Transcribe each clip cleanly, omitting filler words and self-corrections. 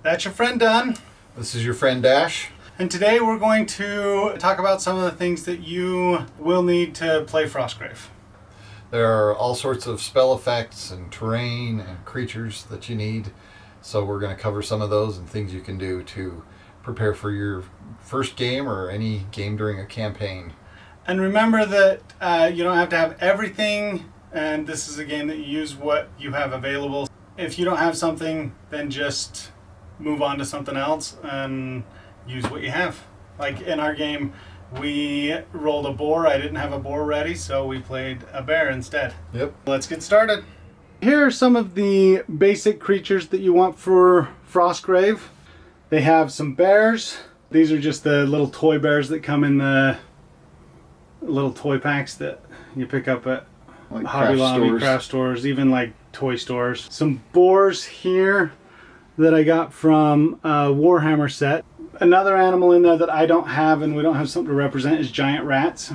That's your friend Dunn. This is your friend Dash. And today we're going to talk about some of the things that you will need to play Frostgrave. There are all sorts of spell effects and terrain and creatures that you need. So we're going to cover some of those and things you can do to prepare for your first game or any game during a campaign. And remember that you don't have to have everything, and this is a game that you use what you have available. If you don't have something, then just move on to something else and use what you have. Like in our game, we rolled a boar. I didn't have a boar ready, so we played a bear instead. Yep. Let's get started. Here are some of the basic creatures that you want for Frostgrave. They have some bears. These are just the little toy bears that come in the little toy packs that you pick up at Like Hobby Lobby, craft stores, even like toy stores. Some boars here that I got from a Warhammer set. Another animal in there that I don't have and we don't have something to represent is giant rats.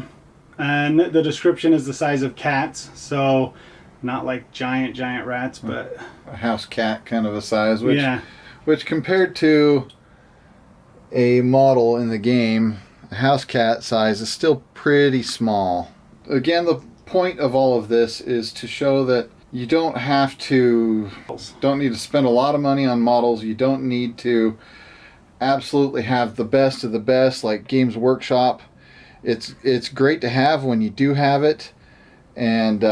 And the description is the size of cats, so not like giant rats, but a house cat kind of a size, which compared to a model in the game, a house cat size is still pretty small. Again, the point of all of this is to show that you don't need to spend a lot of money on models. You don't need to absolutely have the best of the best like Games Workshop. It's great to have when you do have it, and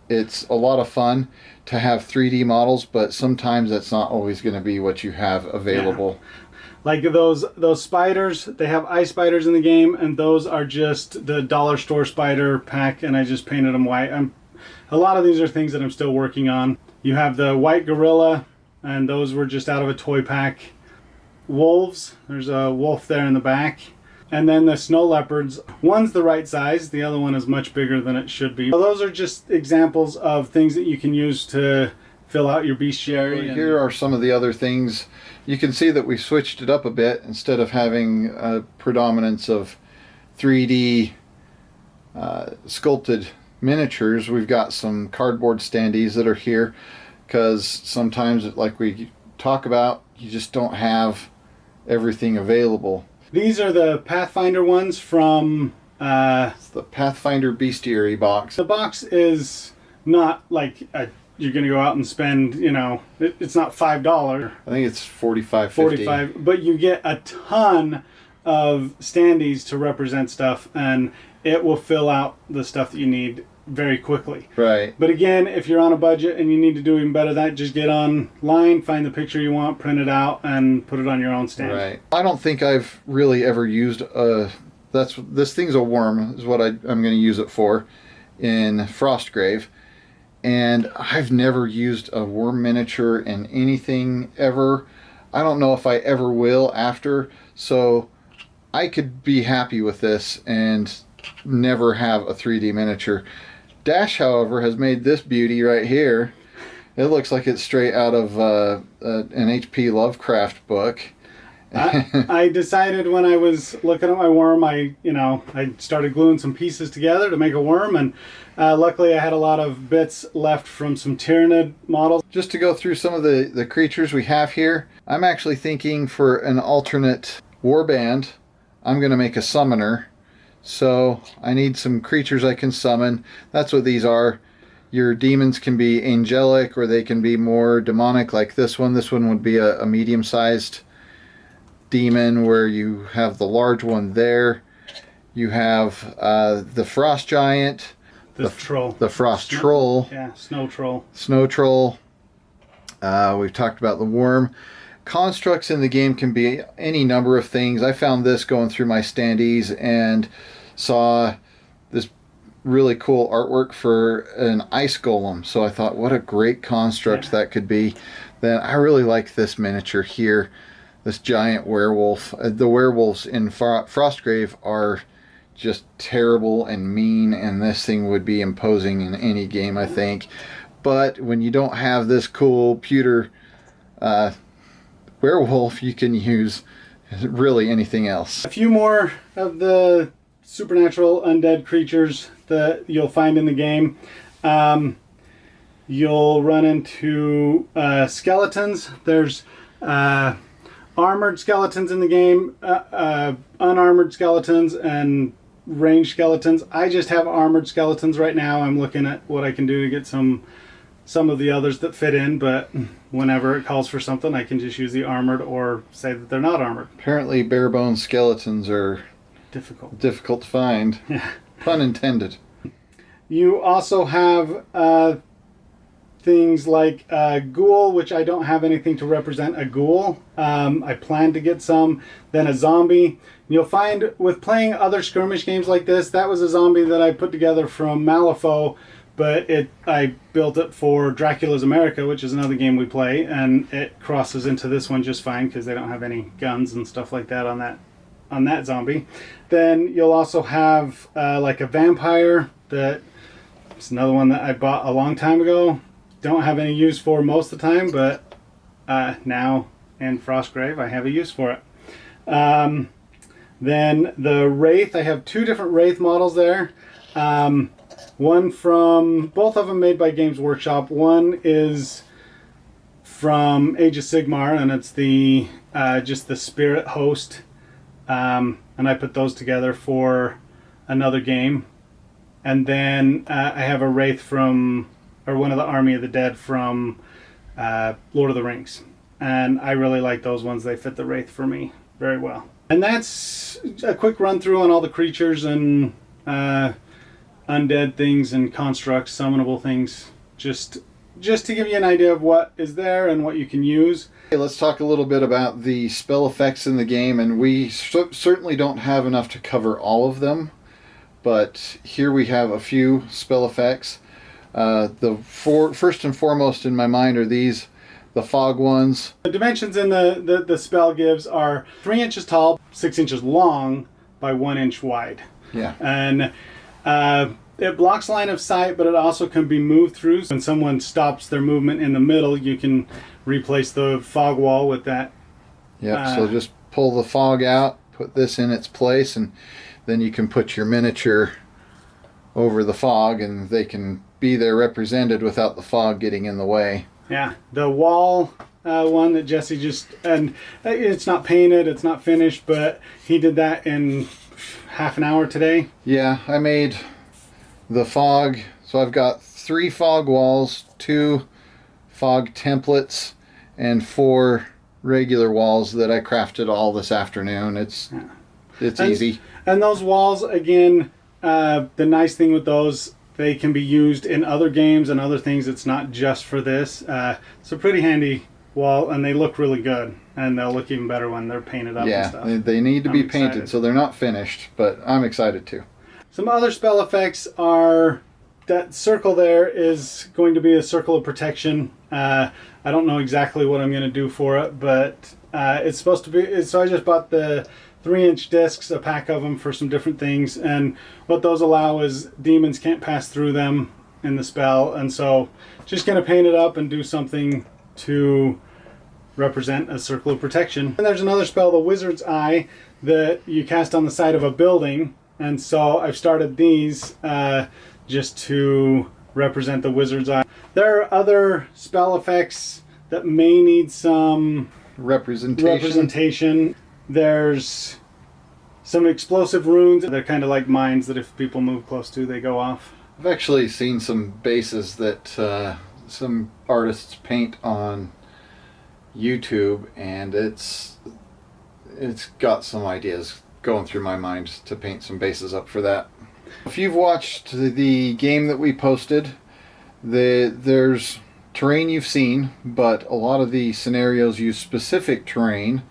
it's a lot of fun to have 3D models, but sometimes that's not always going to be what you have available. Yeah. Like those spiders, they have ice spiders in the game, and those are just the dollar store spider pack, and I just painted them white. A lot of these are things that I'm still working on. You have the white gorilla, and those were just out of a toy pack. Wolves, there's a wolf there in the back. And then the snow leopards, one's the right size, the other one is much bigger than it should be. So those are just examples of things that you can use to fill out your bestiary. Here are some of the other things. You can see that we switched it up a bit. Instead of having a predominance of 3D sculpted miniatures, we've got some cardboard standees that are here because sometimes, like we talk about, you just don't have everything available. These are the Pathfinder ones from it's the Pathfinder bestiary box. The box is not like you're going to go out and spend, it's not $5. I think it's $45.50. But you get a ton of standees to represent stuff, and it will fill out the stuff that you need very quickly. Right. But again, if you're on a budget and you need to do even better than that, just get online, find the picture you want, print it out, and put it on your own stand. Right. I don't think I've really ever used this thing's a worm is what I'm going to use it for in Frostgrave. And I've never used a worm miniature in anything ever. I don't know if I ever will after, so I could be happy with this and never have a 3D miniature. Dash, however, has made this beauty right here. It looks like it's straight out of an H.P. Lovecraft book. I decided when I was looking at my worm, I started gluing some pieces together to make a worm, and luckily I had a lot of bits left from some Tyrannid models. Just to go through some of the creatures we have here, I'm actually thinking for an alternate warband, I'm going to make a summoner. So I need some creatures I can summon. That's what these are. Your demons can be angelic or they can be more demonic like this one. This one would be a medium-sized demon where you have the large one there. You have the frost giant. The troll. The frost troll. Yeah, snow troll. Snow troll. We've talked about the worm. Constructs in the game can be any number of things. I found this going through my standees and saw this really cool artwork for an ice golem. So I thought, what a great construct that could be. Then I really like this miniature here, this giant werewolf. The werewolves in Frostgrave are just terrible and mean, and this thing would be imposing in any game, I think. But when you don't have this cool pewter werewolf, you can use really anything else. A few more of the supernatural undead creatures that you'll find in the game. You'll run into skeletons. There's Armored skeletons in the game, unarmored skeletons, and ranged skeletons. I just have armored skeletons right now. I'm looking at what I can do to get some of the others that fit in, but whenever it calls for something, I can just use the armored or say that they're not armored. Apparently bare bones skeletons are difficult to find. Yeah. Pun intended. You also have things like a ghoul, which I don't have anything to represent a ghoul. I plan to get some. Then a zombie. You'll find with playing other skirmish games like this, that was a zombie that I put together from Malifaux, but I built it for Dracula's America, which is another game we play, and it crosses into this one just fine because they don't have any guns and stuff like that on that zombie. Then you'll also have like a vampire. It's another one that I bought a long time ago. Don't have any use for most of the time, but now in Frostgrave I have a use for it. Then the Wraith, I have two different Wraith models there. One from, both of them made by Games Workshop. One is from Age of Sigmar, and it's the just the spirit host. And I put those together for another game. And then I have a Wraith from, or one of the Army of the Dead from Lord of the Rings. And I really like those ones. They fit the Wraith for me very well. And that's a quick run through on all the creatures and undead things and constructs, summonable things, just to give you an idea of what is there and what you can use. Okay, let's talk a little bit about the spell effects in the game, and we certainly don't have enough to cover all of them, but here we have a few spell effects. First and foremost in my mind are these, the fog ones. The dimensions in the spell gives are 3 inches tall, 6 inches long by 1 inch wide. Yeah. And it blocks line of sight, but it also can be moved through. When someone stops their movement in the middle, you can replace the fog wall with that. Yep, so just pull the fog out, put this in its place, and then you can put your miniature over the fog, and they can be there represented without the fog getting in the way. Yeah, the wall one that Jesse and it's not painted, it's not finished, but he did that in half an hour today. Yeah, I made the fog, so I've got 3 fog walls, 2 fog templates, and 4 regular walls that I crafted all this afternoon. It's easy. And those walls, again, the nice thing with those, they can be used in other games and other things. It's not just for this. It's a pretty handy wall, and they look really good, and they'll look even better when they're painted up and stuff. Yeah, they need to be painted, so they're not finished, but I'm excited too. Some other spell effects are, that circle there is going to be a circle of protection. I don't know exactly what I'm going to do for it, but it's supposed to be, so I just bought the 3-inch discs, a pack of them for some different things, and what those allow is demons can't pass through them in the spell, and so just going to paint it up and do something to represent a circle of protection. And there's another spell, the Wizard's Eye, that you cast on the side of a building, and so I've started these just to represent the Wizard's Eye. There are other spell effects that may need some representation. There's some explosive runes. They're kind of like mines that if people move close to, they go off. I've actually seen some bases that some artists paint on YouTube, and it's got some ideas going through my mind to paint some bases up for that. If you've watched the game that we posted, there's terrain you've seen, but a lot of the scenarios use specific terrain,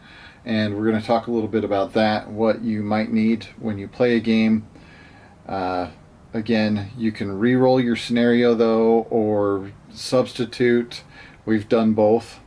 and we're going to talk a little bit about that, what you might need when you play a game. Again, you can re-roll your scenario though, or substitute. We've done both,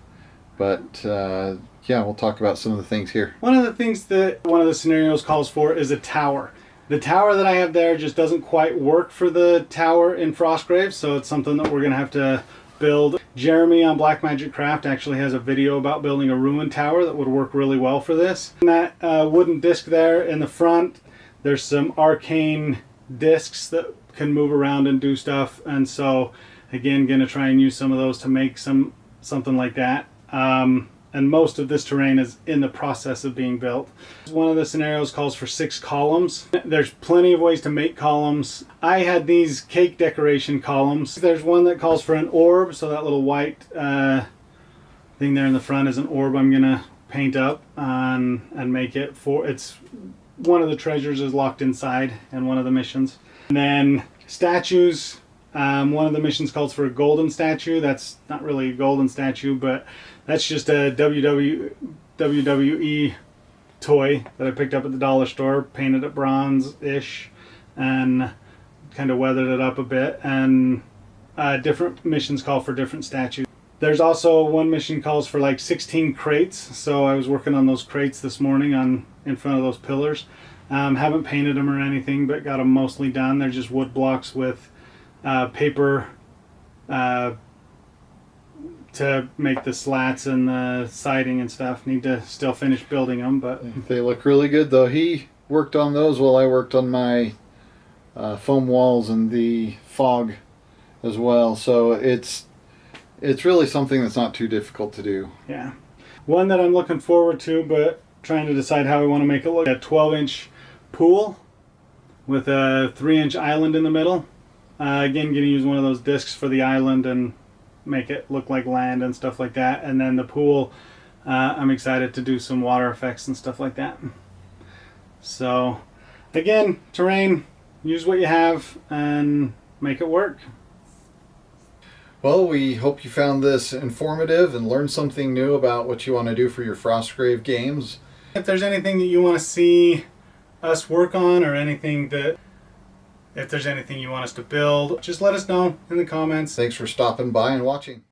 but yeah, we'll talk about some of the things here. One of the things that one of the scenarios calls for is a tower. The tower that I have there just doesn't quite work for the tower in Frostgrave, so it's something that we're going to have to build. Jeremy on Black Magic Craft actually has a video about building a ruined tower that would work really well for this. And that wooden disc there in the front, there's some arcane discs that can move around and do stuff, and so again, going to try and use some of those to make something like that. and most of this terrain is in the process of being built. One of the scenarios calls for 6 columns. There's plenty of ways to make columns. I had these cake decoration columns. There's one that calls for an orb, so that little white thing there in the front is an orb I'm gonna paint up and make it for, it's one of the treasures is locked inside in one of the missions. And then statues. One of the missions calls for a golden statue. That's not really a golden statue, but that's just a WWE toy that I picked up at the dollar store, painted it bronze-ish, and kind of weathered it up a bit. And different missions call for different statues. There's also one mission calls for like 16 crates, so I was working on those crates this morning in front of those pillars. Haven't painted them or anything, but got them mostly done. They're just wood blocks with paper to make the slats and the siding and stuff. Need to still finish building them, but they look really good though. He worked on those while I worked on my foam walls and the fog as well, so it's really something that's not too difficult to do. Yeah. One that I'm looking forward to, but trying to decide how I want to make it look, a 12-inch pool with a 3-inch island in the middle. Again, going to use one of those discs for the island and make it look like land and stuff like that. And then the pool, I'm excited to do some water effects and stuff like that. So, again, terrain, use what you have and make it work. Well, we hope you found this informative and learned something new about what you want to do for your Frostgrave games. If there's anything that you want to see us work on, or anything that, if there's anything you want us to build, just let us know in the comments. Thanks for stopping by and watching.